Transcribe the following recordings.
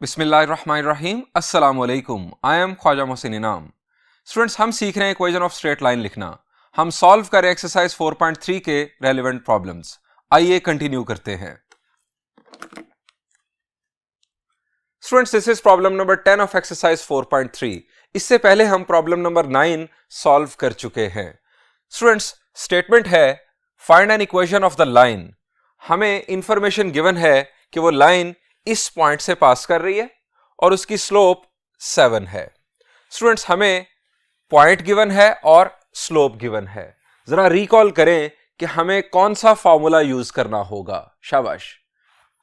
बिस्मिल्लाहिर्रहमानिर्रहीम अस्सलाम वालेकुम। आई एम ख्वाजा मोहसिन इनाम। स्टूडेंट्स, हम सीख रहे हैं इक्वेशन ऑफ स्ट्रेट लाइन लिखना। हम सॉल्व करें एक्सरसाइज 4.3 के रेलेवेंट प्रॉब्लम्स। आइए कंटिन्यू करते हैं। Students, this is problem number 10 of exercise 4.3। इससे पहले हम प्रॉब्लम नंबर 9 सॉल्व कर चुके हैं। स्टूडेंट्स, स्टेटमेंट है find an equation of the line. हमें इंफॉर्मेशन गिवन है कि वो लाइन इस पॉइंट से पास कर रही है और उसकी स्लोप 7 है। स्टूडेंट्स, हमें पॉइंट गिवन है और स्लोप गिवन है। जरा रिकॉल करें कि हमें कौन सा फॉर्मूला यूज करना होगा। शाबाश,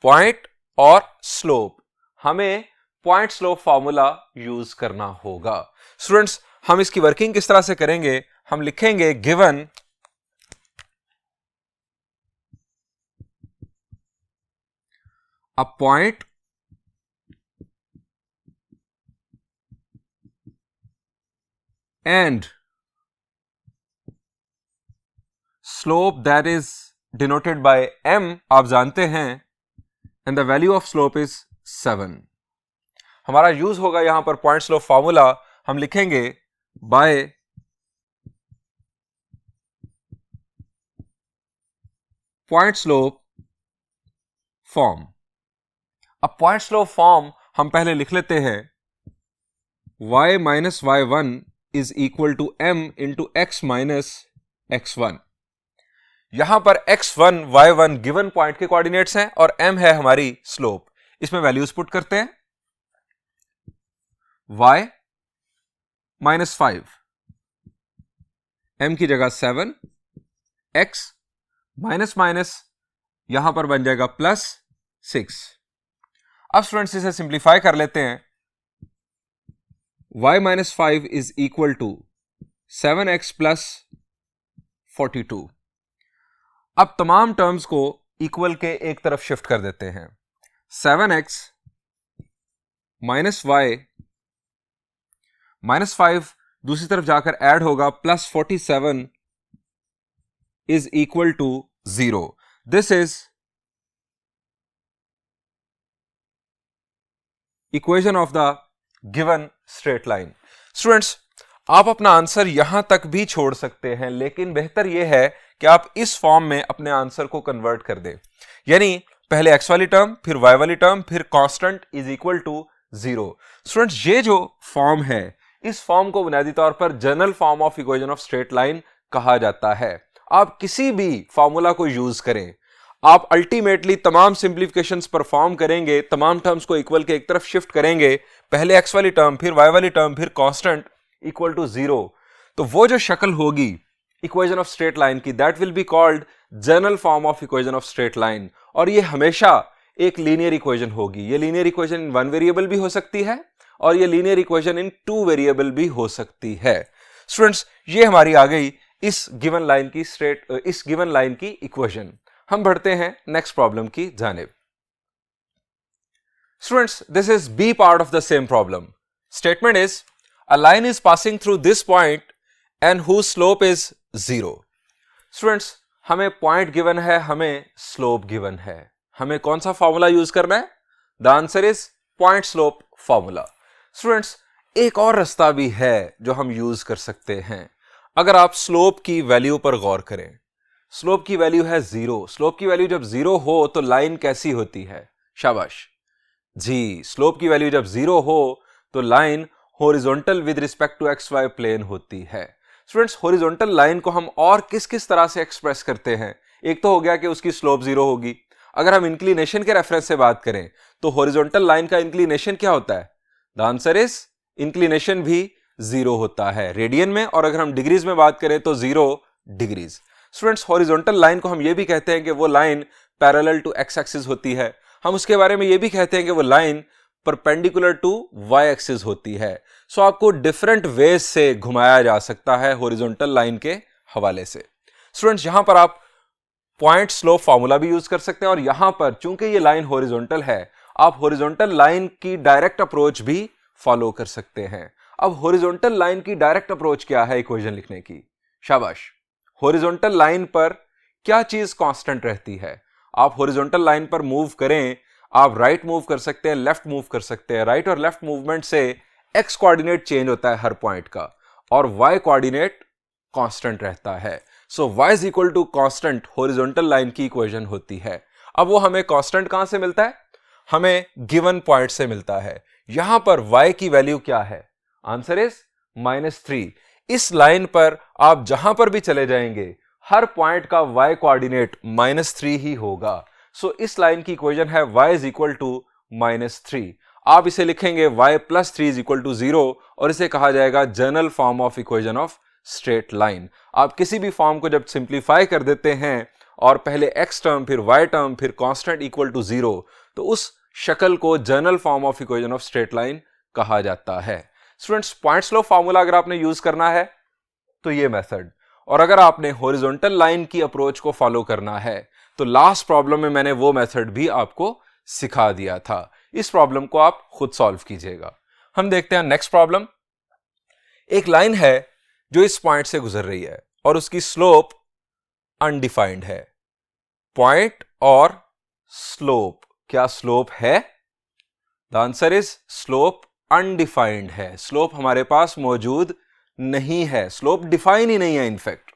पॉइंट और स्लोप। हमें पॉइंट स्लोप फॉर्मूला यूज करना होगा। स्टूडेंट्स, हम इसकी वर्किंग किस तरह से करेंगे? हम लिखेंगे given a point and slope that is denoted by m, आप जानते हैं, and the value of slope is 7। हमारा यूज होगा यहां पर पॉइंट स्लोप फॉर्मूला। हम लिखेंगे बाय पॉइंट स्लोप फॉर्म। अब पॉइंट स्लोप फॉर्म हम पहले लिख लेते हैं y minus y1 is equal to m into x minus x1। यहां पर x1 y1 गिवन पॉइंट के कोऑर्डिनेट्स हैं और m है हमारी स्लोप। इसमें वैल्यूज पुट करते हैं। y माइनस 5, m की जगह 7, x माइनस माइनस यहां पर बन जाएगा प्लस 6। अब स्टूडेंट्स इसे सिंप्लीफाई कर लेते हैं। y minus 5 is equal to 7x plus 42। अब तमाम टर्म्स को इक्वल के एक तरफ शिफ्ट कर देते हैं। 7x माइनस y माइनस 5 दूसरी तरफ जाकर ऐड होगा, plus 47 is equal to 0। This is equation of the given straight line. Students, आप अपना आंसर यहां तक भी छोड़ सकते हैं, लेकिन बेहतर यह है कि आप इस फॉर्म में अपने आंसर को कन्वर्ट कर दें। यानी पहले x वाली टर्म, फिर y वाली टर्म, फिर constant is equal to 0। Students, ये जो फॉर्म है, इस फॉर्म को बुनियादी तौर पर general form of equation of straight line कहा जाता है। आप किसी भी फॉर्मूला को यूज करें, आप अल्टीमेटली तमाम सिंप्लीफिकेशंस परफॉर्म करेंगे, तमाम टर्म्स को इक्वल के एक तरफ शिफ्ट करेंगे, पहले x वाली टर्म, फिर y वाली टर्म, फिर कांस्टेंट इक्वल टू 0। तो वो जो शक्ल होगी इक्वेशन ऑफ स्ट्रेट लाइन की, that will be called general form of equation of straight line. और ये हमेशा एक लीनियर इक्वेशन होगी। ये लीनियर इक्वेशन इन 1 वेरिएबल भी हो सकती है और ये लीनियर इक्वेशन इन 2 वेरिएबल भी हो सकती है। स्टूडेंट्स, ये हमारी आ गई इस गिवन लाइन की इक्वेशन। हम बढ़ते हैं नेक्स्ट प्रॉब्लम की जानिब। Students, this is B part of the same problem. Statement is a line is passing through this point and whose slope is 0। Students, हमें पॉइंट गिवन है, हमें स्लोप गिवन है। हमें कौन सा फॉर्मूला यूज करना है? The answer is point slope formula. Students, एक और रास्ता भी है जो हम यूज कर सकते हैं। अगर आप स्लोप की वैल्यू पर गौर करें, स्लोप की वैल्यू है 0। स्लोप की वैल्यू जब 0 हो तो लाइन कैसी होती है? शाबाश जी, स्लोप की वैल्यू जब 0 हो तो line horizontal with respect to X Y plane होती है। स्टूडेंट्स, हॉरिजॉन्टल लाइन को हम और किस किस तरह से एक्सप्रेस करते हैं? एक तो हो गया कि उसकी स्लोप 0 होगी। अगर हम इंक्लिनेशन के रेफरेंस से बात करें तो हॉरिजॉन्टल लाइन का इंक्लिनेशन क्या होता है? द आंसर इज इंक्लिनेशन भी 0 होता है रेडियन में, और अगर हम डिग्रीज में बात करें तो 0 डिग्रीज। स्टूडेंट्स, हॉरिजॉन्टल लाइन को हम ये भी कहते हैं कि वो line parallel to X axis होती है। हम उसके बारे में ये भी कहते हैं कि वो line perpendicular to Y axis होती है। सो आपको डिफरेंट वेज से घुमाया जा सकता है हॉरिजॉन्टल लाइन के हवाले से। स्टूडेंट्स, यहां पर आप पॉइंट स्लोप फॉर्मूला भी यूज कर सकते हैं, और यहां पर चूंकि ये लाइन हॉरिजॉन्टल है, आप हॉरिजॉन्टल लाइन की डायरेक्ट अप्रोच भी फॉलो कर सकते हैं। अब हॉरिजॉन्टल लाइन की डायरेक्ट अप्रोच क्या है इक्वेशन लिखने की? शाबाश, हॉरिजॉन्टल लाइन पर क्या चीज कांस्टेंट रहती है? आप हॉरिजॉन्टल लाइन पर मूव करें, आप राइट मूव कर सकते हैं, लेफ्ट मूव कर सकते हैं। राइट और लेफ्ट मूवमेंट से एक्स कोऑर्डिनेट चेंज होता है हर पॉइंट का और वाई कोऑर्डिनेट कांस्टेंट रहता है। So y is equal to constant horizontal line की इक्वेशन होती है। अब वो हमें कांस्टेंट कहां से मिलता है? हमें गिवन पॉइंट से मिलता है। यहां पर y की वैल्यू क्या है? Answer is -3। इस लाइन पर आप जहां पर भी चले जाएंगे हर पॉइंट का y कोऑर्डिनेट -3 ही होगा। सो इस लाइन की इक्वेशन है y इज इक्वल टू -3। आप इसे लिखेंगे y + 3 इज इक्वल टू 0 और इसे कहा जाएगा general form of equation of straight line. आप किसी भी फॉर्म को जब सिंप्लीफाई कर देते हैं और पहले x टर्म फिर y टर्म फिर कांस्टेंट इक्वल टू 0, तो उस शक्ल को general form of equation of straight line कहा जाता है। स्टूडेंट्स, पॉइंट्स लॉ फॉर्मूला अगर आपने यूज करना है तो ये मेथड, और अगर आपने हॉरिजॉन्टल लाइन की अप्रोच को फॉलो करना है तो लास्ट प्रॉब्लम में मैंने वो मेथड भी आपको सिखा दिया था। इस प्रॉब्लम को आप खुद सॉल्व कीजिएगा। हम देखते हैं नेक्स्ट प्रॉब्लम। एक लाइन है जो इस पॉइंट से गुजर रही है और उसकी स्लोप अनडिफाइंड है। पॉइंट और स्लोप, क्या स्लोप है? The answer is slope undefined है। स्लोप हमारे पास मौजूद नहीं है, स्लोप डिफाइन ही नहीं है। इनफैक्ट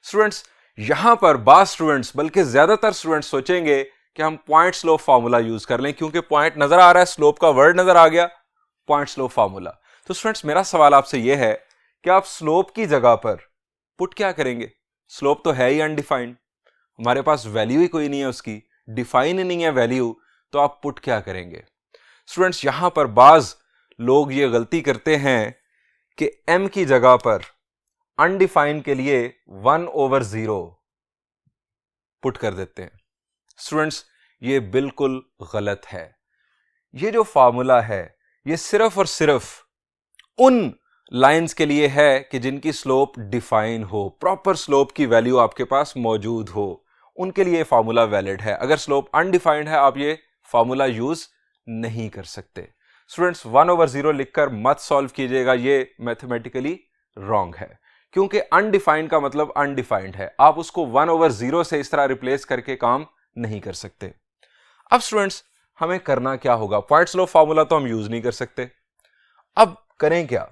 स्टूडेंट्स, यहां पर बात स्टूडेंट्स बल्कि ज्यादातर स्टूडेंट्स सोचेंगे कि हम पॉइंट स्लोप फार्मूला यूज कर लें, क्योंकि पॉइंट नजर आ रहा है, स्लोप का वर्ड नजर आ गया, पॉइंट स्लोप फार्मूला। तो स्टूडेंट्स, मेरा सवाल आपसे यह है कि आप स्लोप की जगह पर पुट क्या करेंगे? स्लोप तो है ही अनडिफाइंड, हमारे पास वैल्यू ही कोई नहीं है, उसकी डिफाइन ही नहीं है वैल्यू, तो आप पुट क्या करेंगे? स्टूडेंट्स, यहां पर बाज लोग ये गलती करते हैं कि m की जगह पर अनडिफाइंड के लिए 1/0 पुट कर देते हैं। स्टूडेंट्स, ये बिल्कुल गलत है। ये जो फार्मूला है ये सिर्फ और सिर्फ उन लाइंस के लिए है कि जिनकी स्लोप डिफाइन हो, प्रॉपर स्लोप की वैल्यू आपके पास मौजूद हो, उनके लिए फार्मूला वैलिड है। अगर स्लोप अनडिफाइंड है आप ये फार्मूला यूज नहीं कर सकते। स्टूडेंट्स, 1/0 लिखकर मत सॉल्व कीजिएगा, ये मैथमेटिकली रॉन्ग है, क्योंकि अनडिफाइंड का मतलब अनडिफाइंड है। आप उसको 1/0 से इस तरह रिप्लेस करके काम नहीं कर सकते। अब स्टूडेंट्स, हमें करना क्या होगा? पॉइंट स्लोप फार्मूला तो हम यूज नहीं कर सकते। अब करें क्या?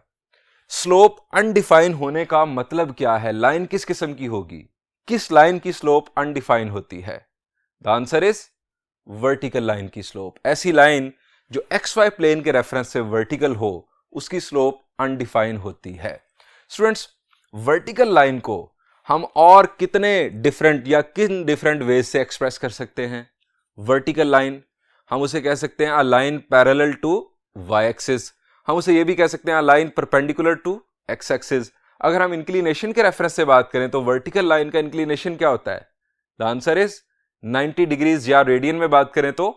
स्लोप अनडिफाइन होने का मतलब क्या है? लाइन किस किस्म की होगी? किस लाइन की स्लोप अनडिफाइन होती है? The answer is vertical line की स्लोप। ऐसी लाइन जो XY प्लेन के रेफरेंस से वर्टिकल हो, उसकी स्लोप अनडिफाइन होती है। स्टूडेंट्स, वर्टिकल लाइन को हम और कितने डिफरेंट या किन डिफरेंट वेज से एक्सप्रेस कर सकते हैं? वर्टिकल लाइन हम उसे कह सकते हैं a line parallel to y axis, हम उसे ये भी कह सकते हैं a line perpendicular to x axis. अगर हम इंक्लिनेशन के रेफरेंस से बात करें तो वर्टिकल लाइन का इंक्लिनेशन क्या होता है? द आंसर इज 90 डिग्रीज, या रेडियन में बात करें तो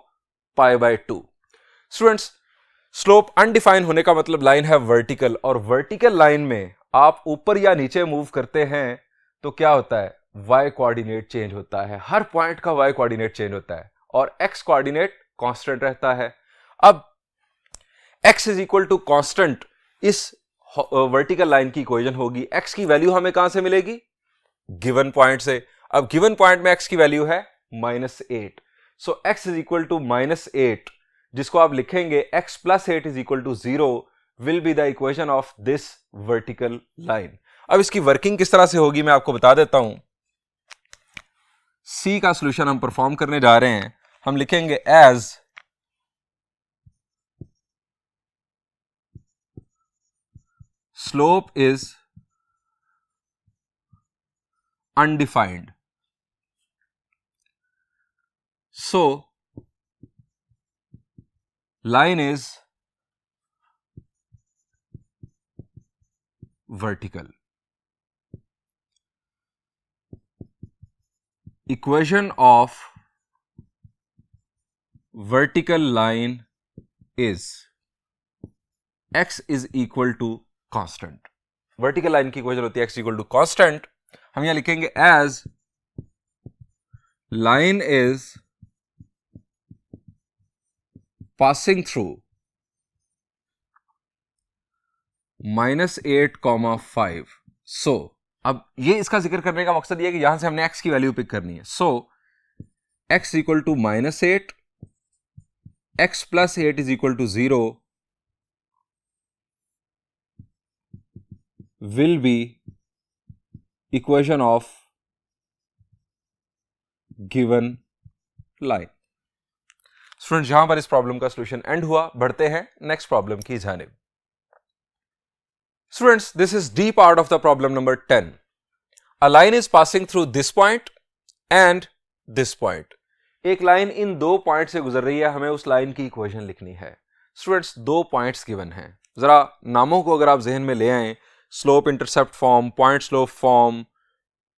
π/2। स्टूडेंट्स, स्लोप अनडिफाइन होने का मतलब लाइन है वर्टिकल, और वर्टिकल लाइन में आप ऊपर या नीचे मूव करते हैं तो क्या होता है? y कोऑर्डिनेट चेंज होता है, हर पॉइंट का y कोऑर्डिनेट चेंज होता है और x कोऑर्डिनेट कांस्टेंट रहता है। अब x is equal to constant इस वर्टिकल लाइन की इक्वेशन होगी। x की वैल्यू हमें कहां से मिलेगी? गिवन पॉइंट से। अब गिवन पॉइंट में x की वैल्यू है -8, so x is equal to -8, जिसको आप लिखेंगे x + 8 is equal to 0 will be the equation of this vertical line. अब इसकी वर्किंग किस तरह से होगी मैं आपको बता देता हूं। C का सॉल्यूशन हम परफॉर्म करने जा रहे हैं। हम लिखेंगे as slope is undefined, so line is vertical. Equation of vertical line is x is equal to constant. Vertical line की इक्वेशन होती है x equal to constant। हम यहां लिखेंगे as line is passing through -8,5। सो अब ये इसका जिक्र करने का मकसद ये है कि यहां से हमने x की वैल्यू पिक करनी है। So x equal to -8 x plus 8 is equal to 0 will be equation of given line। Students यहां पर इस प्रॉब्लम का सॉल्यूशन एंड हुआ। बढ़ते हैं नेक्स्ट प्रॉब्लम की जानिब। Students this is D part of the problem number 10। A line is passing through this point and this point. एक लाइन इन दो पॉइंट से गुजर रही है, हमें उस लाइन की इक्वेशन लिखनी है। स्टूडेंट्स दो पॉइंट्स गिवन हैं, जरा नामों को अगर आप जहन में ले आए, slope intercept form, point slope form,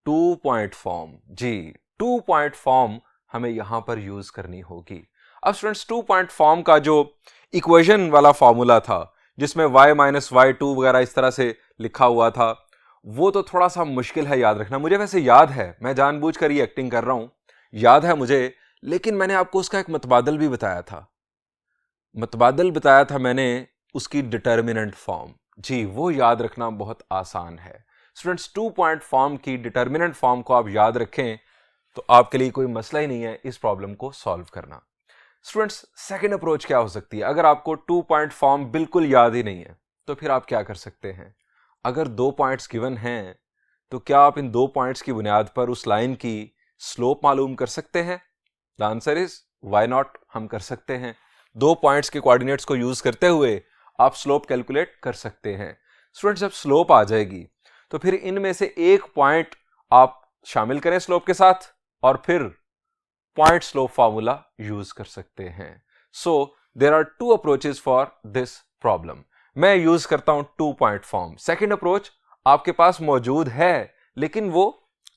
2 point form. जी 2 पॉइंट फॉर्म हमें यहां पर यूज करनी होगी। अब स्टूडेंट्स 2 पॉइंट फॉर्म का जो इक्वेशन वाला फॉर्मूला था जिसमें y माइनस y2 वगैरह इस तरह से लिखा हुआ था, वो तो थोड़ा सा मुश्किल है याद रखना। मुझे वैसे याद है, मैं जानबूझकर ये एक्टिंग कर रहा हूं, याद है मुझे, लेकिन मैंने आपको उसका एक मतबादल भी बताया था। मतबादल बताया था मैंने उसकी डिटर्मिनेंट फॉर्म। जी वो याद रखना बहुत आसान है। स्टूडेंट्स 2 पॉइंट फॉर्म की डिटर्मिनेंट फॉर्म को आप याद रखें तो आपके लिए कोई मसला ही नहीं है इस प्रॉब्लम को सॉल्व करना। स्टूडेंट्स सेकंड अप्रोच क्या हो सकती है? अगर आपको 2 पॉइंट फॉर्म बिल्कुल याद ही नहीं है तो फिर आप क्या कर सकते हैं? अगर 2 पॉइंट्स गिवन हैं तो क्या आप इन 2 पॉइंट्स की बुनियाद पर उस लाइन की स्लोप मालूम कर सकते हैं? The answer is why not, हम कर सकते हैं। 2 पॉइंट्स के कोऑर्डिनेट्स को यूज करते हुए आप स्लोप कैलकुलेट कर सकते हैं। स्टूडेंट्स जब स्लोप आ जाएगी तो फिर इनमें से एक पॉइंट आप शामिल करें स्लोप के साथ और फिर पॉइंट स्लोप फार्मूला यूज कर सकते हैं। So there are 2 approaches for this problem. मैं यूज करता हूं 2 पॉइंट फॉर्म। सेकंड अप्रोच आपके पास मौजूद है लेकिन वो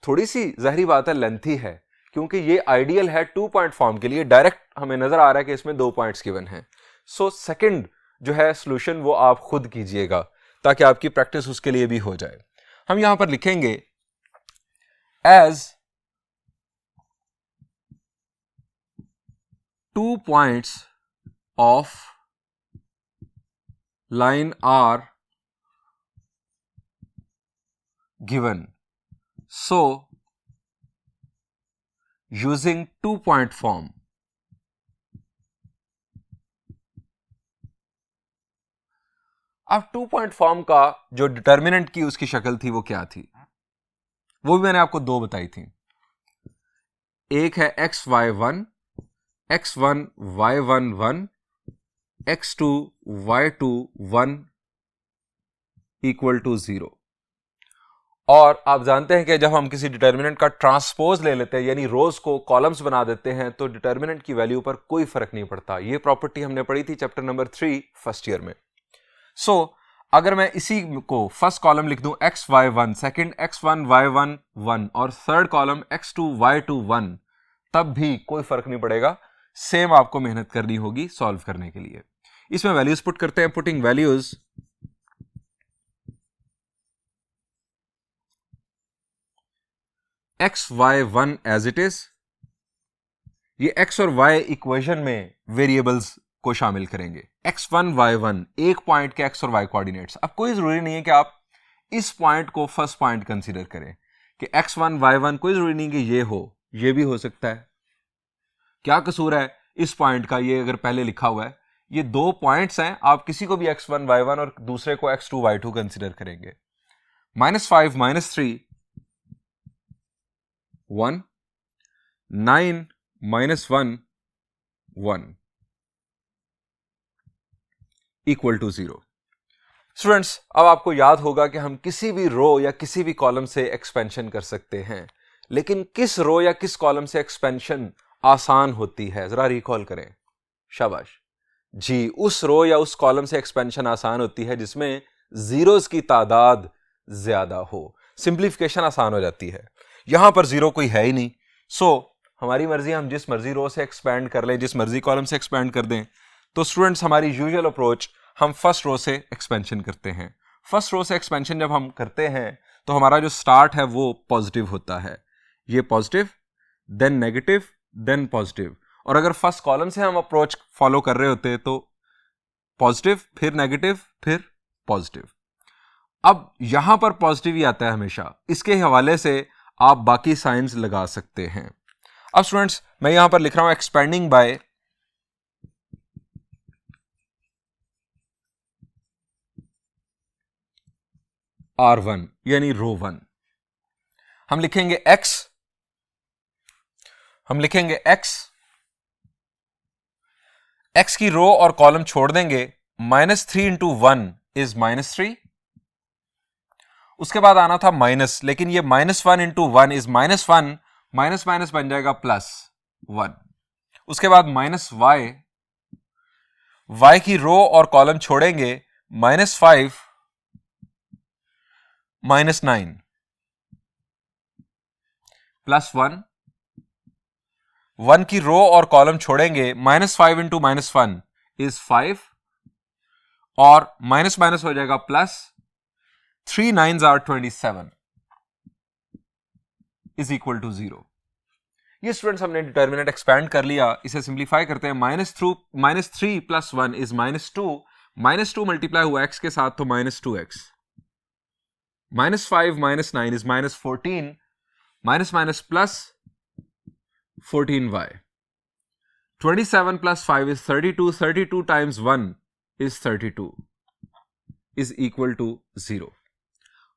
थोड़ी सी ज़ाहिरी बात है लेंथी है, क्योंकि ये आइडियल है 2 पॉइंट फॉर्म के लिए। डायरेक्ट हमें नजर आ रहा है कि इसमें 2 पॉइंट्स गिवन हैं। सो सेकंड जो है सॉल्यूशन वो आप खुद कीजिएगा ताकि आपकी प्रैक्टिस उसके लिए भी हो जाए। हम यहां पर लिखेंगे as 2 points of line are given, so using 2 point form अब 2 पॉइंट फॉर्म का जो डिटर्मिनेंट की उसकी शक्ल थी वो क्या थी, वो भी मैंने आपको 2 बताई थी। एक है xy1 x1 y1 1 x2 y2 1 equal to 0। और आप जानते हैं कि जब हम किसी डिटर्मिनेंट का ट्रांसपोज ले लेते हैं यानी रोज को कॉलम्स बना देते हैं तो डिटर्मिनेंट की वैल्यू पर कोई फर्क नहीं पड़ता। ये प्रॉपर्टी हमने पढ़ी थी चैप्टर नंबर 3 फर्स्ट ईयर में। सो अगर मैं इसी को फर्स्ट कॉलम लिख दूं xy1, सेकंड x1 y1 1 और थर्ड कॉलम x2 y2 1, तब भी कोई फर्क नहीं पड़ेगा। सेम आपको मेहनत करनी होगी सॉल्व करने के लिए। इसमें वैल्यूज पुट करते हैं। Putting values xy1 as it is, ये x और y इक्वेशन में वेरिएबल्स को शामिल करेंगे। x1 y1 एक पॉइंट के x और y कोऑर्डिनेट्स। अब कोई जरूरी नहीं है कि आप इस पॉइंट को फर्स्ट पॉइंट कंसीडर करें कि x1 y1, कोई जरूरी नहीं कि ये हो, ये भी हो सकता है। क्या कसूर है इस पॉइंट का? ये अगर पहले लिखा हुआ है, ये 2 पॉइंट्स हैं, आप किसी को भी x1 y1 और दूसरे को x2 y2 कंसीडर करेंगे। -5 -3 1 9 -1 1 इक्वल टू 0। स्टूडेंट्स अब आपको याद होगा कि हम किसी भी रो या किसी भी कॉलम से एक्सपेंशन कर सकते हैं, लेकिन किस रो या किस कॉलम से एक्सपेंशन आसान होती है? जरा रिकॉल करें। शाबाश जी, उस रो या उस कॉलम से एक्सपेंशन आसान होती है जिसमें जीरोस की तादाद ज्यादा हो, सिंप्लीफिकेशन आसान हो जाती है। यहां पर 0 कोई है ही नहीं। सो हमारी मर्जी, हम जिस मर्जी रो से एक्सपेंड कर लें, जिस मर्जी कॉलम से एक्सपेंड कर दें। तो स्टूडेंट्स हमारी यूजुअल अप्रोच, हम फर्स्ट रो से एक्सपेंशन करते हैं। फर्स्ट रो से एक्सपेंशन जब हम करते हैं तो हमारा जो स्टार्ट है वो पॉजिटिव होता है। ये positive, then negative, then positive. और अगर फर्स्ट कॉलम से हम अप्रोच फॉलो कर रहे होते तो पॉजिटिव, फिर नेगेटिव, फिर पॉजिटिव। अब यहां पर पॉजिटिव ही आता है हमेशा, इसके हवाले से आप बाकी साइंस लगा सकते हैं। अब स्टूडेंट्स मैं यहां पर लिख रहा हूं एक्सपेंडिंग बाय R1 यानी रो 1। हम लिखेंगे x की रो और कॉलम छोड़ देंगे, -3 इंटू 1 इज -3। उसके बाद आना था माइनस, लेकिन ये -1 इंटू 1 इज -1, माइनस माइनस बन जाएगा +1। उसके बाद y की रो और कॉलम छोड़ेंगे, -5 -9 +1। 1 की रो और कॉलम छोड़ेंगे, -5 इंटू -1 इज 5 और माइनस माइनस हो जाएगा plus. 3 9s are 27 is equal to 0। ये स्टूडेंट्स हमने डिटर्मिनेंट एक्सपैंड कर लिया, इसे सिंप्लीफाई करते हैं। -3 + 1 इज -2, -2 मल्टीप्लाई हुआ x के साथ तो -2x, -5 -9 is -14, minus plus 14y, 27 + 5 is 32, 32 times 1 is 32 is equal to 0।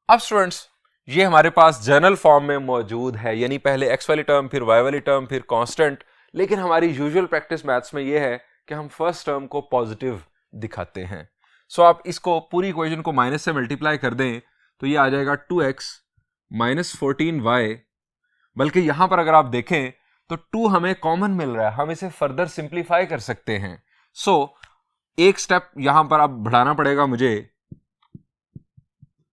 अब स्टूडेंट्स ये हमारे पास जनरल फॉर्म में मौजूद है, यानी पहले x वाली टर्म, फिर y वाली टर्म, फिर कांस्टेंट। लेकिन हमारी यूजुअल प्रैक्टिस मैथ्स में ये है कि हम फर्स्ट टर्म को पॉजिटिव दिखाते हैं। सो आप इसको पूरी इक्वेशन को माइनस से मल्टीप्लाई कर दें तो ये आ जाएगा 2x -14y। बल्कि यहां पर अगर आप देखें तो 2 हमें कॉमन मिल रहा है, हम इसे फर्दर सिंप्लीफाई कर सकते हैं। सो एक स्टेप यहां पर अब बढ़ाना पड़ेगा मुझे,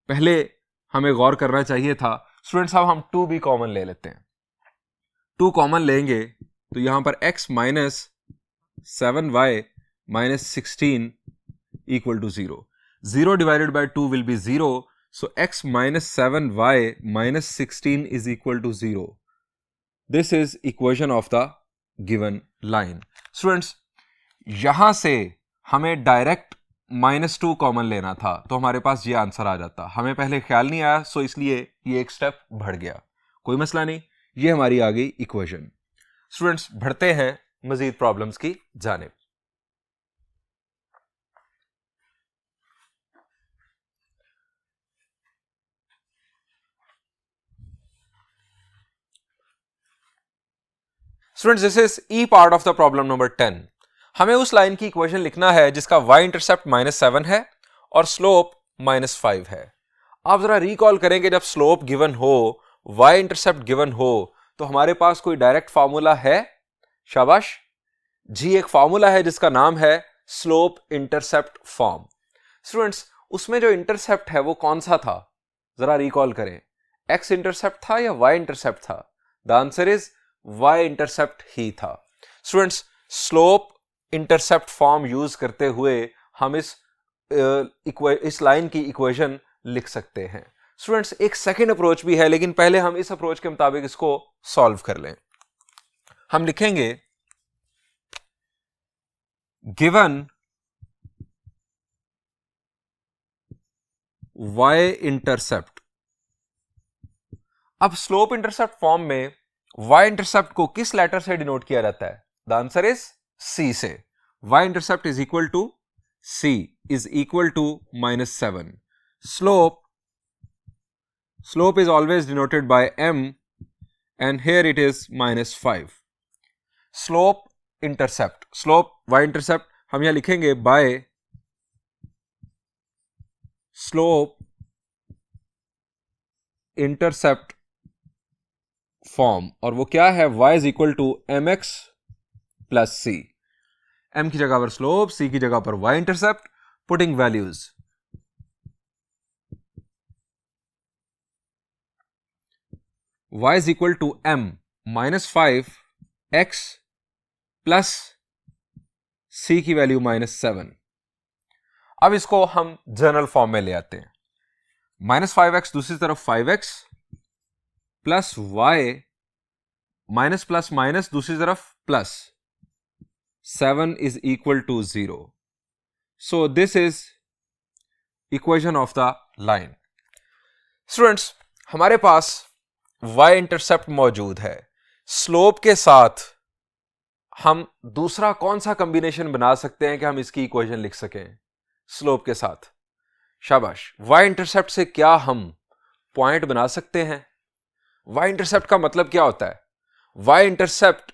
पहले हमें गौर करना चाहिए था। स्टूडेंट्स अब हम 2 भी कॉमन ले लेते हैं। 2 कॉमन लेंगे तो यहां पर x -7y -16 equal to 0। 0 divided by 2 will be 0, so x -7y -16 is equal to 0। This is equation of the given line. Students यहां से हमें डायरेक्ट -2 कॉमन लेना था तो हमारे पास ये आंसर आ जाता। हमें पहले ख्याल नहीं आया, सो इसलिए ये एक स्टेप बढ़ गया। कोई मसला नहीं, ये हमारी आ गई इक्वेशन। स्टूडेंट्स बढ़ते हैं मजीद प्रॉब्लम्स की जानिब। Students this is E part of the problem number 10। हमें उस लाइन की इक्वेशन लिखना है जिसका y इंटरसेप्ट -7 है और स्लोप -5 है। आप जरा रिकॉल करें कि जब स्लोप गिवन हो, y इंटरसेप्ट गिवन हो, तो हमारे पास कोई डायरेक्ट फार्मूला है? शाबाश जी, एक फार्मूला है जिसका नाम है स्लोप इंटरसेप्ट फॉर्म। स्टूडेंट्स उसमें जो इंटरसेप्ट है वो कौन सा था, जरा रिकॉल करें। x इंटरसेप्ट था या y इंटरसेप्ट था? The answer is y intercept ही था। Students slope intercept form use करते हुए हम इस लाइन की इक्वेशन लिख सकते हैं। स्टूडेंट्स एक सेकंड अप्रोच भी है, लेकिन पहले हम इस अप्रोच के मुताबिक इसको सॉल्व कर लें। हम लिखेंगे गिवन y इंटरसेप्ट। अब स्लोप इंटरसेप्ट फॉर्म में y इंटरसेप्ट को किस लेटर से डिनोट किया जाता है? द आंसर इज c से। y intercept is equal to c is equal to -7। slope is always denoted by m and here it is -5। slope y intercept हम यहां लिखेंगे by slope intercept फॉर्म, और वो क्या है? y is equal to mx plus c। m की जगह पर स्लोप, c की जगह पर y intercept. Putting values, y is equal to m -5 x plus c की वैल्यू -7। अब इसको हम जनरल फॉर्म में ले आते हैं। -5x दूसरी तरफ 5x plus y minus plus minus दूसरी तरफ plus 7 is equal to 0। So this is equation of the line. Students हमारे पास y इंटरसेप्ट मौजूद है, स्लोप के साथ हम दूसरा कौन सा कॉम्बिनेशन बना सकते हैं कि हम इसकी इक्वेशन लिख सकें? स्लोप के साथ शाबाश। वाई इंटरसेप्ट से क्या हम पॉइंट बना सकते हैं? वाई इंटरसेप्ट का मतलब क्या होता है? Y intercept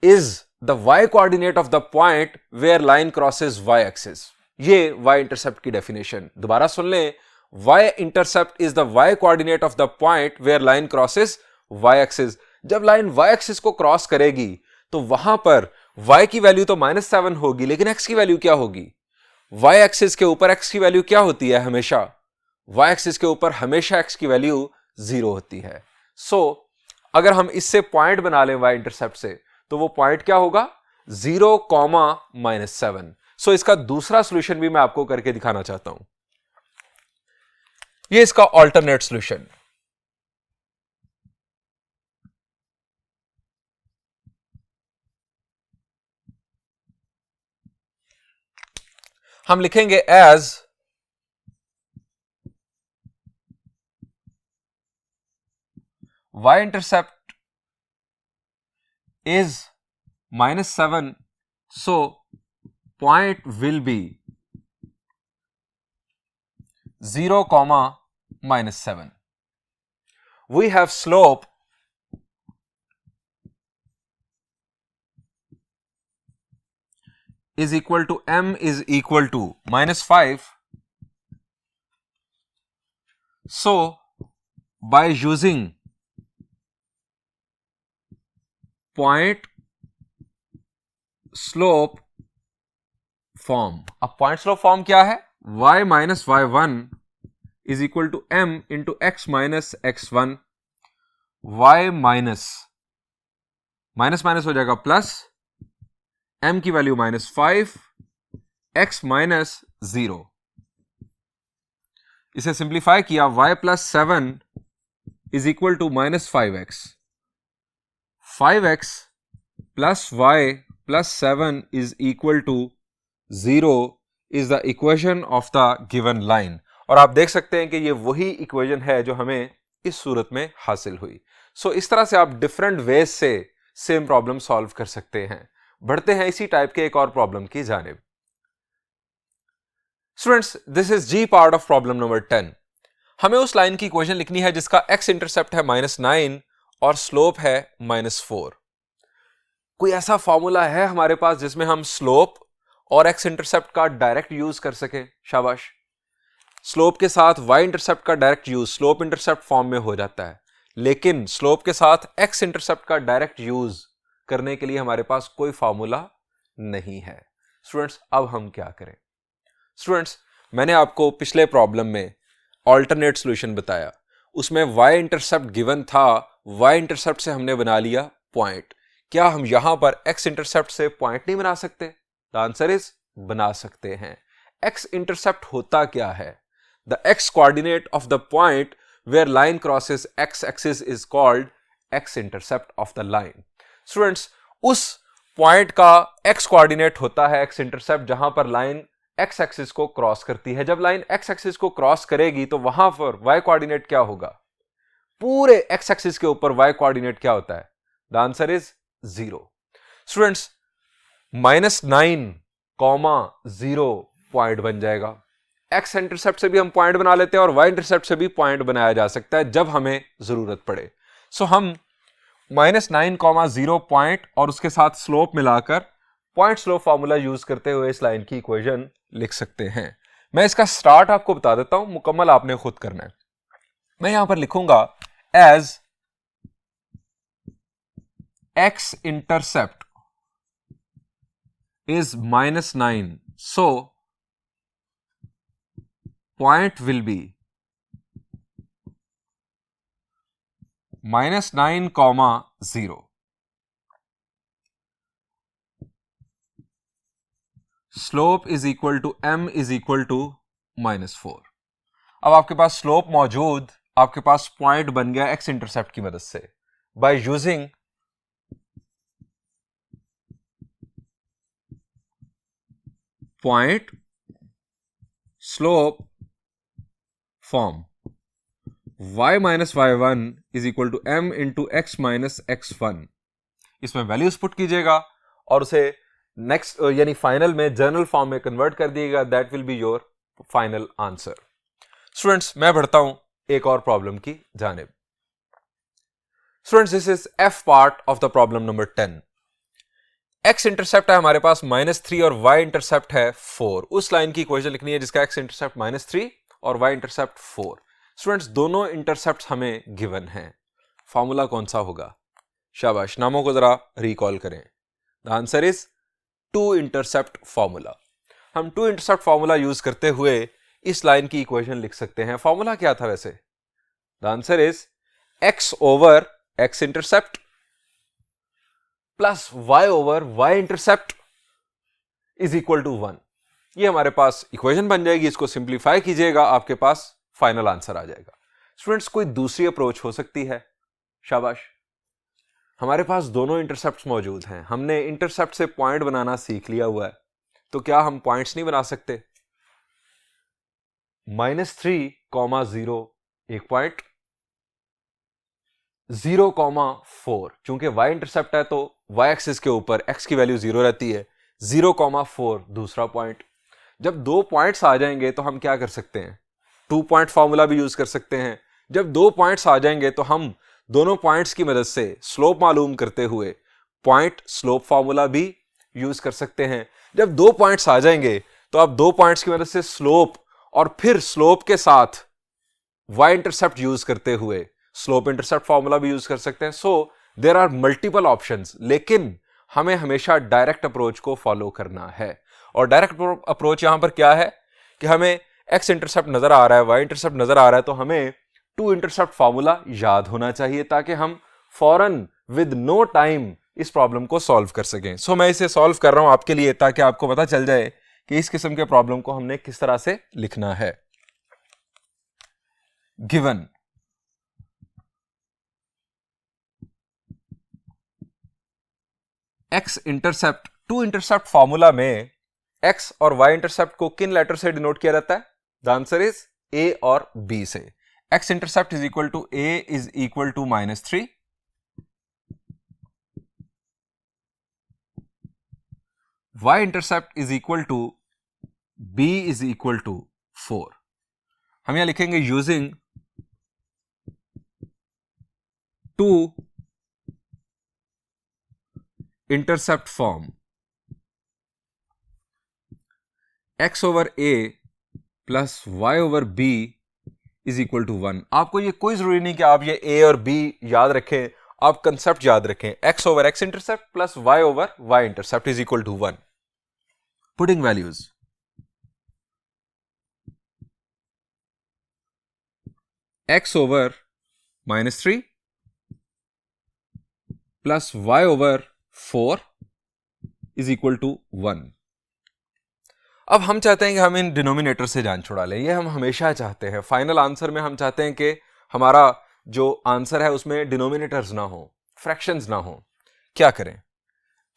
is the Y coordinate of the point where line crosses Y axis. ये वाई इंटरसेप्ट की डेफिनेशन दोबारा सुन लें। Y intercept is the Y coordinate of the point where line crosses Y axis. जब line Y axis को cross करेगी तो वहां पर y की वैल्यू तो -7 होगी, लेकिन x की वैल्यू क्या होगी? y एक्सिस के ऊपर x की वैल्यू क्या होती है? हमेशा y एक्सिस के ऊपर हमेशा x की वैल्यू 0 होती है। सो अगर हम इससे पॉइंट बना लें y इंटरसेप्ट से, तो वो पॉइंट क्या होगा? 0, -7। सो इसका दूसरा सॉल्यूशन भी मैं आपको करके दिखाना चाहता हूं। ये इसका ऑल्टरनेट सॉल्यूशन। हम लिखेंगे as y intercept is -7, so point will be 0, -7. We have slope is equal to m is equal to -5. So by using point slope form, अब पॉइंट स्लोप फॉर्म क्या है? y minus y1 is equal to m into x minus x1। y minus minus हो जाएगा plus, m की value -5, x minus 0। इसे simplify किया, y plus 7 is equal to -5x। 5x plus y plus 7 is equal to 0 is the equation of the given line. और आप देख सकते हैं कि ये वही इक्वेशन है जो हमें इस सूरत में हासिल हुई। सो इस तरह से आप डिफरेंट वेज से सेम प्रॉब्लम सॉल्व कर सकते हैं। बढ़ते हैं इसी टाइप के एक और प्रॉब्लम की जानिब। Students, this is G part of problem number 10। हमें उस लाइन की इक्वेशन लिखनी है जिसका x इंटरसेप्ट है -9 और स्लोप है -4। कोई ऐसा फॉर्मूला है हमारे पास जिसमें हम स्लोप और x इंटरसेप्ट का डायरेक्ट यूज कर सके? शाबाश। स्लोप के साथ y इंटरसेप्ट का direct use slope intercept form में हो जाता है, लेकिन स्लोप के साथ x इंटरसेप्ट का डायरेक्ट यूज करने के लिए हमारे पास कोई फॉर्मूला नहीं है। स्टूडेंट्स, अब हम क्या करें? स्टूडेंट्स, मैंने आपको पिछले प्रॉब्लम में ऑल्टरनेट सॉल्यूशन बताया, उसमें y इंटरसेप्ट गिवन था, y इंटरसेप्ट से हमने बना लिया पॉइंट। क्या हम यहां पर x इंटरसेप्ट से पॉइंट नहीं बना सकते? द आंसर इज बना सकते हैं। x इंटरसेप्ट होता क्या है? The x coordinate of the point where line crosses x axis is called x intercept of the line. Students, उस पॉइंट का x कोऑर्डिनेट होता है x इंटरसेप्ट जहां पर लाइन x एक्सिस को क्रॉस करती है। जब लाइन x एक्सिस को क्रॉस करेगी तो वहां पर y कोऑर्डिनेट क्या होगा? पूरे x एक्सिस के ऊपर y कोऑर्डिनेट क्या होता है? The answer is 0। Students, -9,0 point बन जाएगा। x इंटरसेप्ट से भी हम पॉइंट बना लेते हैं और y इंटरसेप्ट से भी पॉइंट बनाया जा सकता है जब हमें जरूरत पड़े। सो हम -9,0 पॉइंट और उसके साथ स्लोप मिलाकर पॉइंट स्लोप फॉर्मूला यूज करते हुए इस लाइन की इक्वेशन लिख सकते हैं। मैं इसका स्टार्ट आपको बता देता हूं, मुकम्मल आपने खुद करना है। मैं यहां पर लिखूंगा as x intercept is -9, so point will be -9,0। Slope is equal to m is equal to -4। अब आपके पास स्लोप मौजूद, आपके पास पॉइंट बन गया x इंटरसेप्ट की मदद से। By using point slope form, y minus y1 is equal to m into x minus x1। इसमें वैल्यूज पुट कीजिएगा और उसे नेक्स्ट यानी फाइनल में जनरल फॉर्म में कन्वर्ट कर दिएगा। That will be your final answer. Students मैं बढ़ता हूं एक और प्रॉब्लम की जानिब। Students this is F part of the problem number 10। X intercept है हमारे पास -3 और वाई इंटरसेप्ट है 4। उस लाइन की इक्वेशन लिखनी है जिसका एक्स इंटरसेप्ट -3 और वाई इंटरसेप्ट 4। स्टूडेंट्स दोनों इंटरसेप्ट हमें गिवन हैं। फॉर्मूला कौन सा होगा? शाबाश, नामों को जरा रिकॉल करें। The answer is two intercept formula. हम टू इंटरसेप्ट फॉर्मूला यूज करते हुए इस लाइन की इक्वेशन लिख सकते हैं। फॉर्मूला क्या था वैसे? The answer is X over X intercept plus Y over Y intercept is equal to 1। ये हमारे पास इक्वेशन बन जाएगी। इसको सिंप्लीफाई कीजिएगा, आपके पास फाइनल आंसर आ जाएगा। स्टूडेंट्स कोई दूसरी अप्रोच हो सकती है? शाबाश, हमारे पास दोनों इंटरसेप्ट्स मौजूद हैं। हमने इंटरसेप्ट से पॉइंट बनाना सीख लिया हुआ है, तो क्या हम पॉइंट्स नहीं बना सकते? -3, 0 एक पॉइंट, 0, 4 चूंकि y इंटरसेप्ट है तो y एक्सिस के ऊपर x की वैल्यू 0 रहती है। 0, 4 दूसरा पॉइंट। जब दो पॉइंट्स आ जाएंगे तो हम क्या कर सकते हैं? 2 पॉइंट फॉर्मूला भी यूज कर सकते हैं। जब दो पॉइंट्स आ जाएंगे तो हम दोनों पॉइंट्स की मदद से स्लोप मालूम करते हुए पॉइंट स्लोप फॉर्मूला भी यूज कर सकते हैं। जब दो पॉइंट्स आ जाएंगे तो आप दो पॉइंट्स की मदद से स्लोप और फिर स्लोप के साथ y इंटरसेप्ट यूज करते हुए स्लोप इंटरसेप्ट फॉर्मूला भी यूज कर सकते हैं। So there are multiple options, लेकिन हमें हमेशा डायरेक्ट अप्रोच को फॉलो करना है। और डायरेक्ट अप्रोच यहां पर क्या है कि हमें एक्स इंटरसेप्ट नजर आ रहा है, वाई इंटरसेप्ट नजर आ रहा है, तो हमें टू इंटरसेप्ट फॉर्मूला याद होना चाहिए ताकि हम फौरन विद नो टाइम इस प्रॉब्लम को सॉल्व कर सकें। सो मैं इसे सॉल्व कर रहा हूं आपके लिए ताकि आपको पता चल जाए कि इस किस्म के प्रॉब्लम को हमने किस तरह से लिखना है। Given X intercept, two intercept formula में एक्स और वाई इंटरसेप्ट को किन लेटर से डिनोट किया जाता है? द आंसर इज ए और बी से। X intercept is equal to a is equal to -3, y intercept is equal to b is equal to 4। हम यहां लिखेंगे using two intercept form x over a plus y over b is equal to 1। आपको ये कोई जरूरी नहीं कि आप ये a और b याद रखें, आप कंसेप्ट याद रखें। x over x intercept plus y over y intercept is equal to 1। Putting values x over -3 plus y over 4 is equal to 1। अब हम चाहते हैं कि हम इन डिनोमिनेटर से जान छुड़ा लें। ये हम हमेशा चाहते हैं। फाइनल आंसर में हम चाहते हैं कि हमारा जो आंसर है उसमें डिनोमिनेटर्स ना हो, फ्रैक्शंस ना हो। क्या करें?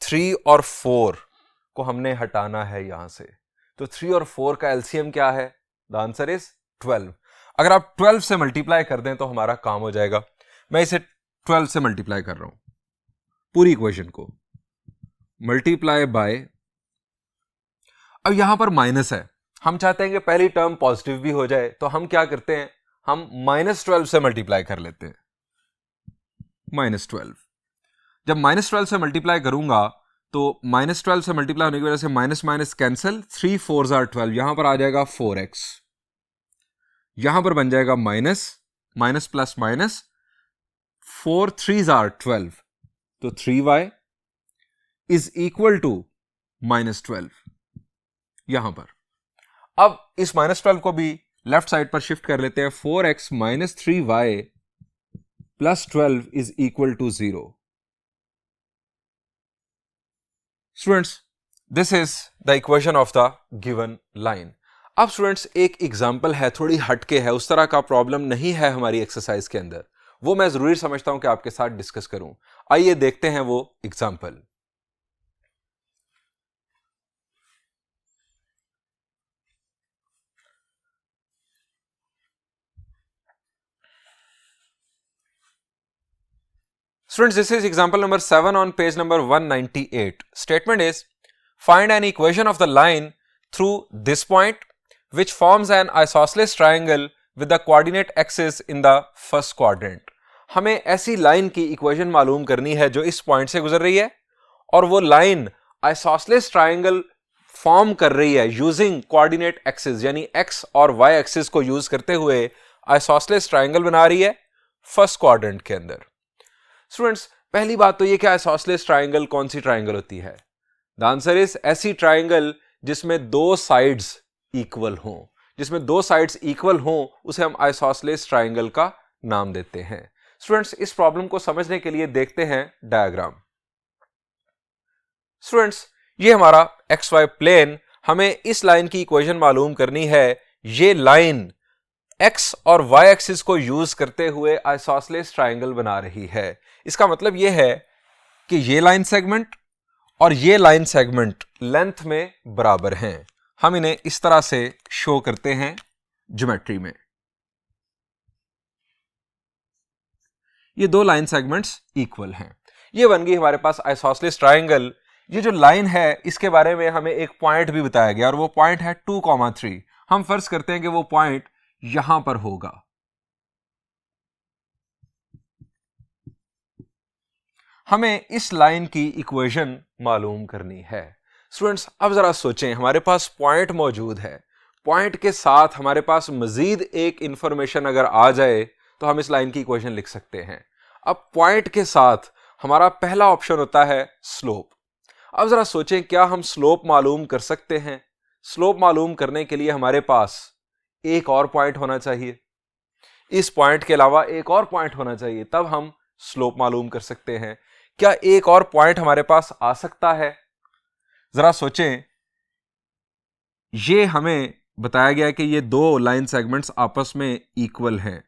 3 और 4 को हमने हटाना है यहां से। तो 3 और 4 का एलसीएम क्या है? The answer is 12। अगर आप 12 से मल्टीप्लाई कर दें तो हमारा काम हो जाएगा। मैं इसे 12 से मल्टीप्लाई कर रहा हूं, पूरी इक्वेशन को मल्टीप्लाई बाय, अब यहां पर माइनस है, हम चाहते हैं कि पहली टर्म पॉजिटिव भी हो जाए, तो हम क्या करते हैं? हम -12 से मल्टीप्लाई कर लेते हैं। -12, जब -12 से मल्टीप्लाई करूंगा तो -12 से मल्टीप्लाई होने की वजह से minus minus cancel, 3 4s are 12, यहां पर आ जाएगा 4x, यहां पर बन जाएगा minus minus plus minus, 4 3s are 12, तो 3y इज इक्वल टू -12 यहां पर। अब इस -12 को भी लेफ्ट साइड पर शिफ्ट कर लेते हैं। 4x minus 3y plus 12 is equal to 0। Students, this is the equation of the given line. अब स्टूडेंट्स एक एग्जांपल है, थोड़ी हटके है, उस तरह का प्रॉब्लम नहीं है हमारी एक्सरसाइज के अंदर, वो मैं जरूरी समझता हूं कि आपके साथ डिस्कस करूं। आइए देखते हैं वो example. Students, this is example number 7 on page number 198. Statement is, find an equation of the line through this point which forms an isosceles triangle with the coordinate axis in the first quadrant। हमें ऐसी line की equation मालूम करनी है जो इस point से गुजर रही है और वो लाइन आइसोसेलेस ट्रायंगल फॉर्म कर रही है यूजिंग कोऑर्डिनेट एक्सिस, यानी एक्स और वाई एक्सिस को यूज करते हुए आइसोसेलेस ट्रायंगल बना रही है फर्स्ट क्वाड्रेंट के अंदर। स्टूडेंट्स, पहली बात तो ये कि आइसोसेलेस ट्रायंगल कौन सी ट्रायंगल होती है? द आंसर इज ऐसी ट्रायंगल जिसमें दो साइड्स इक्वल हों। जिसमें दो साइड्स इक्वल हों उसे हम आइसोसेलेस ट्रायंगल का नाम देते हैं। स्टूडेंट्स, इस प्रॉब्लम को समझने के लिए देखते हैं डायग्राम। स्टूडेंट्स, ये हमारा एक्स वाई प्लेन, हमें इस लाइन की इक्वेशन मालूम करनी है। ये लाइन एक्स और वाई एक्सिस को यूज करते हुए आइसोसेलेस ट्रायंगल बना रही है। इसका मतलब यह है कि ये लाइन सेगमेंट और ये लाइन सेगमेंट लेंथ में बराबर हैं। हम इन्हें इस तरह से शो करते हैं ज्योमेट्री में। ये दो लाइन सेगमेंट्स इक्वल हैं। ये बन गई हमारे पास आइसोसेलेस ट्रायंगल। ये जो लाइन है इसके बारे में हमें एक पॉइंट भी बताया गया और वो पॉइंट है 2,3। हम फर्ज करते हैं कि वो पॉइंट यहां पर होगा। हमें इस लाइन की इक्वेशन मालूम करनी है। स्टूडेंट्स, अब जरा सोचें, हमारे पास पॉइंट मौजूद है, पॉइंट के साथ हमारे पास मजीद एक इंफॉर्मेशन अगर आ जाए तो हम इस लाइन की इक्वेशन लिख सकते हैं। अब पॉइंट के साथ हमारा पहला ऑप्शन होता है स्लोप। अब जरा सोचें, क्या हम स्लोप मालूम कर सकते हैं? स्लोप मालूम करने के लिए हमारे पास एक और पॉइंट होना चाहिए, इस पॉइंट के अलावा एक और पॉइंट होना चाहिए, तब हम स्लोप मालूम कर सकते हैं। क्या एक और पॉइंट हमारे पास आ सकता है? जरा सोचें, ये हमें बताया गया कि ये दो लाइन सेगमेंट्स आपस में इक्वल हैं।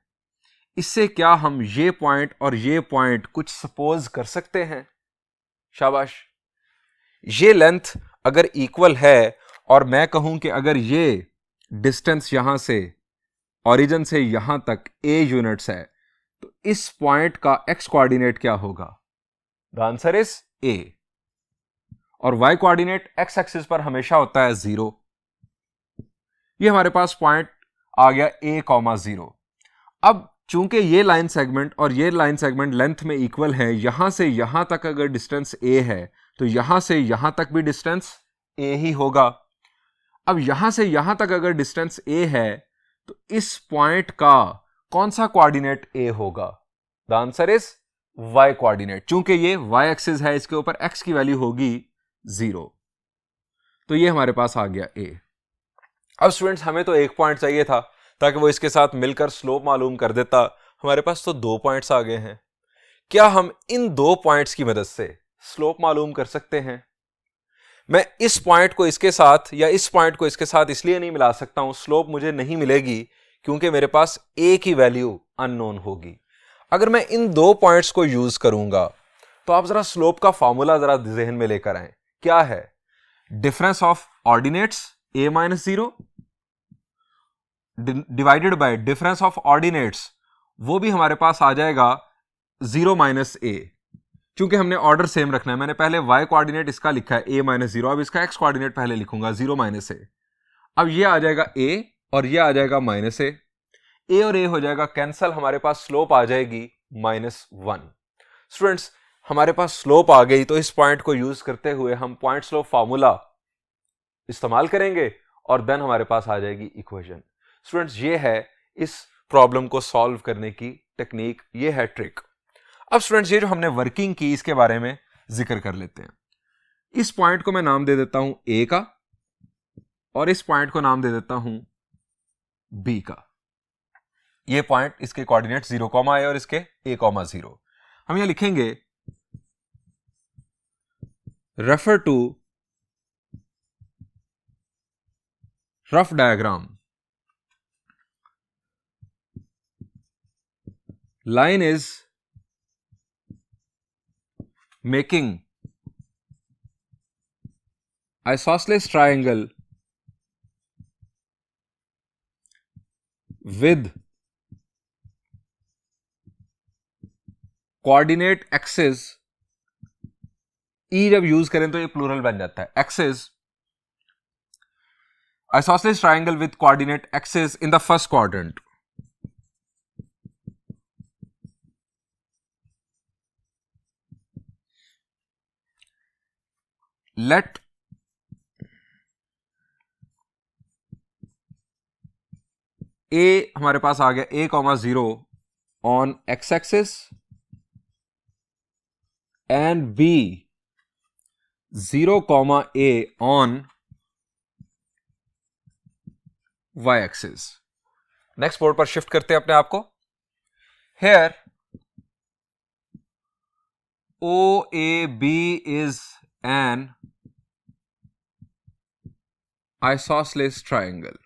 इससे क्या हम ये पॉइंट और ये पॉइंट कुछ सपोज कर सकते हैं? शाबाश। ये लेंथ अगर इक्वल है और मैं कहूं कि अगर ये डिस्टेंस यहां से ओरिजिन से यहां तक a यूनिट्स है तो इस पॉइंट का x कोऑर्डिनेट क्या होगा? The answer is a। और y कोऑर्डिनेट x एक्सिस पर हमेशा होता है 0। ये हमारे पास पॉइंट आ गया a,0। अब चूंकि ये लाइन सेगमेंट और ये लाइन सेगमेंट लेंथ में इक्वल है, यहां से यहां तक अगर डिस्टेंस a है तो यहां से यहां तक भी डिस्टेंस a ही होगा। अब यहां से यहां तक अगर डिस्टेंस a है तो इस पॉइंट का कौन सा कोऑर्डिनेट a होगा? The answer is y coordinate. चूंकि ये y एक्सिस है, इसके ऊपर x की वैल्यू होगी 0, तो ये हमारे पास आ गया a। अब स्टूडेंट्स, हमें तो एक पॉइंट चाहिए था ताकि वो इसके साथ मिलकर स्लोप मालूम कर देता। हमारे पास तो दो पॉइंट्स आ गए हैं। क्या हम इन दो पॉइंट्स की मदद से स्लोप मालूम कर सकते हैं? मैं इस पॉइंट को इसके साथ या इस पॉइंट को इसके साथ इसलिए नहीं मिला सकता हूं, स्लोप मुझे नहीं मिलेगी क्योंकि मेरे पास a की वैल्यू अननोन होगी। अगर मैं इन दो पॉइंट्स को यूज करूंगा तो आप जरा स्लोप का फॉर्मूला जरा जहन में लेकर आए। क्या है? Difference of ordinates a-0 divided by difference of ordinates, वो भी हमारे पास आ जाएगा 0 - a। क्योंकि हमने ऑर्डर सेम रखना है, मैंने पहले y कोऑर्डिनेट इसका लिखा है a-0, अब इसका x कोऑर्डिनेट पहले लिखूंगा 0 - a। अब ये आ जाएगा a और ये आ जाएगा -a। a और a हो जाएगा कैंसल, हमारे पास स्लोप आ जाएगी -1। स्टूडेंट्स, हमारे पास स्लोप आ गई तो इस पॉइंट को यूज करते हुए हम पॉइंट स्लोप फॉर्मूला इस्तेमाल करेंगे और देन हमारे पास आ जाएगी इक्वेशन। स्टूडेंट्स, ये है इस प्रॉब्लम को सॉल्व करने की टेक्निक, ये है ट्रिक। अब स्टूडेंट्स, ये जो हमने वर्किंग की इसके बारे में जिक्र कर लेते हैं। इस पॉइंट को मैं नाम दे देता हूं a का और इस पॉइंट को नाम दे देता हूं b का। ये पॉइंट, इसके कोऑर्डिनेट 0, a और इसके a,0। हम यहां लिखेंगे refer to rough diagram. Line is making isosceles triangle with coordinate axis। E जब यूज करें तो ये प्लूरल बन जाता है, axis, isosceles triangle with coordinate axis in the first quadrant। Let a हमारे पास आ गया a comma 0 on x axis and b 0 comma a on y axis. Next board पर शिफ्ट करते हैं अपने आप को। Here OAB is an isosceles triangle।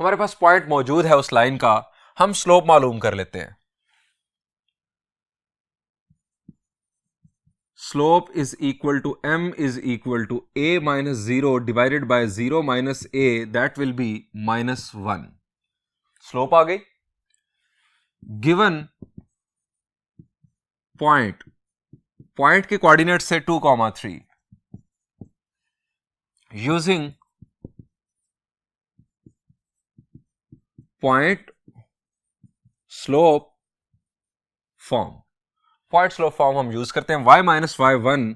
हमारे पास पॉइंट मौजूद है उस लाइन का, हम स्लोप मालूम कर लेते हैं। Slope is equal to m is equal to a minus 0 divided by 0 minus a, that will be -1। Slope आ गई। गिवन पॉइंट के कोऑर्डिनेट से 2,3 using point slope form. Point slope form हम यूज करते हैं। y minus y1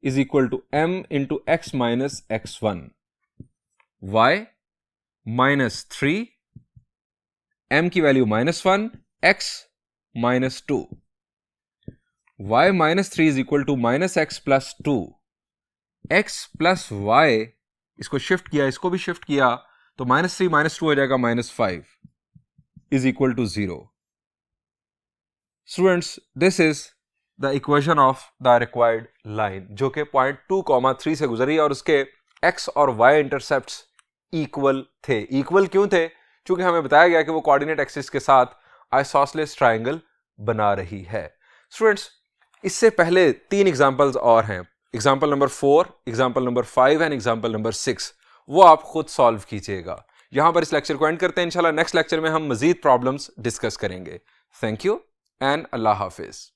is equal to m into x minus x1, y minus 3, m की value -1, x -2, y minus 3 is equal to minus x plus 2, x plus y, इसको shift किया, इसको भी shift किया तो -3 -2 हो जाएगा -5 is equal to 0। Students, this is the equation of the required line, जो कि पॉइंट 2,3 से गुजरी और उसके x और y इंटरसेप्ट्स इक्वल थे। इक्वल क्यों थे? क्योंकि हमें बताया गया कि वो कोऑर्डिनेट एक्सिस के साथ आइसोसेलेस ट्रायंगल बना रही है। स्टूडेंट्स, इससे पहले 3 एग्जांपल्स और हैं, example number 4, example number 5 and example number 6, वो आप खुद सॉल्व कीजिएगा। यहां पर इस लेक्चर को एंड करते हैं। इंशाल्लाह नेक्स्ट लेक्चर में हम मजीद प्रॉब्लम्स डिस्कस करेंगे। Thank you and Allah Hafiz.